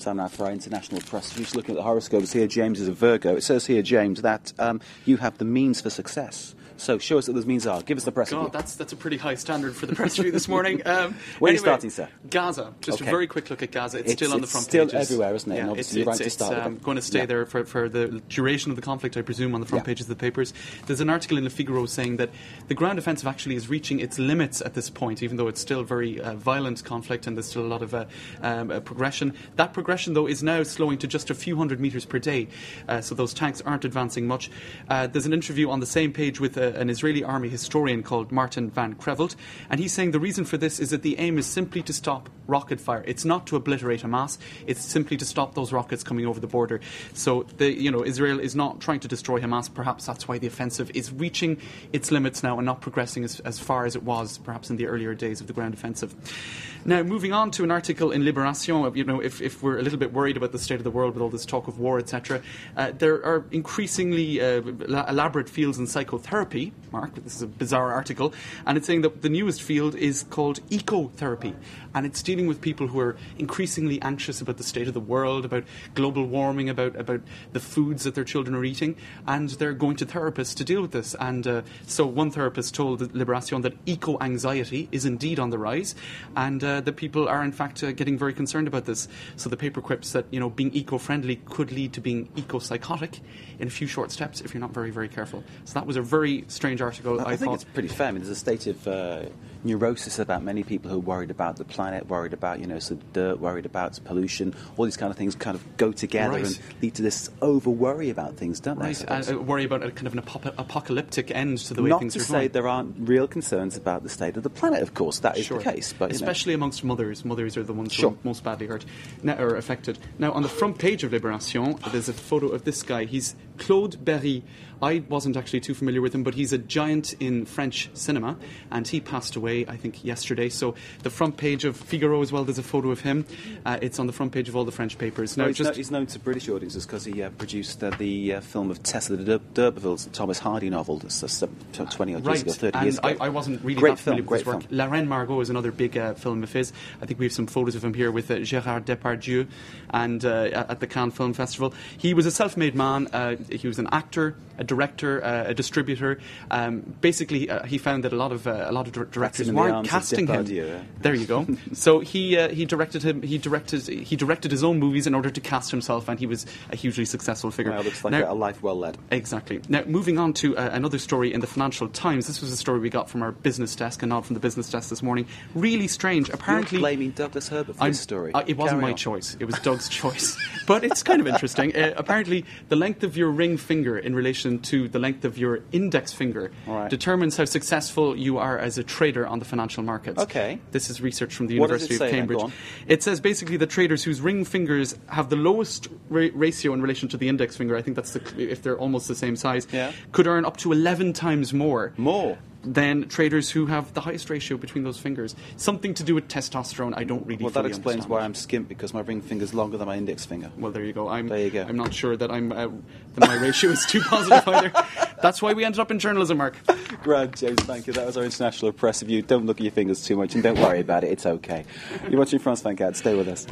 Time now for our international press. Just looking at the horoscopes here, James is a Virgo. It says here, James, that you have the means for success. So show us what those means are. Give us the press review. God, that's a pretty high standard for the press review this morning. Where are you starting, sir? Gaza. Just a very quick look at Gaza. It's still on the front pages. It's still everywhere, isn't it? Yeah, and obviously you're right to start with it. going to stay there for the duration of the conflict, I presume, on the front pages of the papers. There's an article in Le Figaro saying that the ground offensive actually is reaching its limits at this point, even though it's still very violent conflict and there's still a lot of progression. That progression, though, is now slowing to just a few hundred metres per day, so those tanks aren't advancing much. There's an interview on the same page with an Israeli army historian called Martin van Creveld, and he's saying the reason for this is that the aim is simply to stop rocket fire. It's not to obliterate Hamas, it's simply to stop those rockets coming over the border. So Israel is not trying to destroy Hamas. Perhaps that's why the offensive is reaching its limits now and not progressing as far as it was perhaps in the earlier days of the ground offensive. Now, moving on to an article in Libération, if we're a little bit worried about the state of the world with all this talk of war, etc., there are increasingly elaborate fields in psychotherapy. Mark, this is a bizarre article, and it's saying that the newest field is called Ecotherapy, and it's dealing with people who are increasingly anxious about the state of the world, about global warming, about the foods that their children are eating, and they're going to therapists to deal with this. And so one therapist told Libération that eco-anxiety is indeed on the rise, and that people are in fact getting very concerned about this. So the paper quips that being eco-friendly could lead to being eco-psychotic in a few short steps if you're not very, very careful. So that was a very strange article. I think it's pretty fair. I mean, there's a state of neurosis about many people who are worried about the planet, worried about some dirt, worried about pollution. All these kind of things kind of go together and lead to this over worry about things, don't they? Worry about a kind of an apocalyptic end to the way things are going. Not to say there aren't real concerns about the state of the planet. Of course, that is the case, but especially amongst mothers. Mothers are the ones who are most badly hurt or affected. Now, on the front page of Libération, there's a photo of this guy. He's Claude Barri. I wasn't actually too familiar with him, but he's a giant in French cinema, and he passed away, I think, yesterday. So the front page of Figaro as well, there's a photo of him. It's on the front page of all the French papers. Now, he's known to British audiences because he produced the film of Tessa the D'Urberville's Thomas Hardy novel 20-odd years ago, 30 years ago. I wasn't really that familiar with his work. Film. La Reine Margot is another big film of his. I think we have some photos of him here with Gérard Depardieu and at the Cannes Film Festival. He was a self-made man. He was an actor, a director, a distributor. Basically, he found that a lot of directors weren't casting him. There you go. So he directed his own movies in order to cast himself, and he was a hugely successful figure. Well, looks like a life well led. Exactly. Now, moving on to another story in the Financial Times. This was a story we got from our business desk, and not from the business desk this morning. Really strange. Apparently, you're blaming Douglas Herbert for this story. It wasn't my choice. It was Doug's choice. But it's kind of interesting. Apparently, the length of your ring finger in relation to the length of your index finger determines how successful you are as a trader on the financial markets. Okay. This is research from the University of Cambridge. It says basically that traders whose ring fingers have the lowest ratio in relation to the index finger, I think that's if they're almost the same size, could earn up to 11 times more than traders who have the highest ratio between those fingers. Something to do with testosterone. I don't really fully that explains understand why I'm skimp, because my ring finger's longer than my index finger. Well, there you go. I'm not sure that that my ratio is too positive either. That's why we ended up in journalism, Mark. Grand, James, thank you. That was our international press review. Don't look at your fingers too much and don't worry about it. It's okay. You're watching France 24. Stay with us.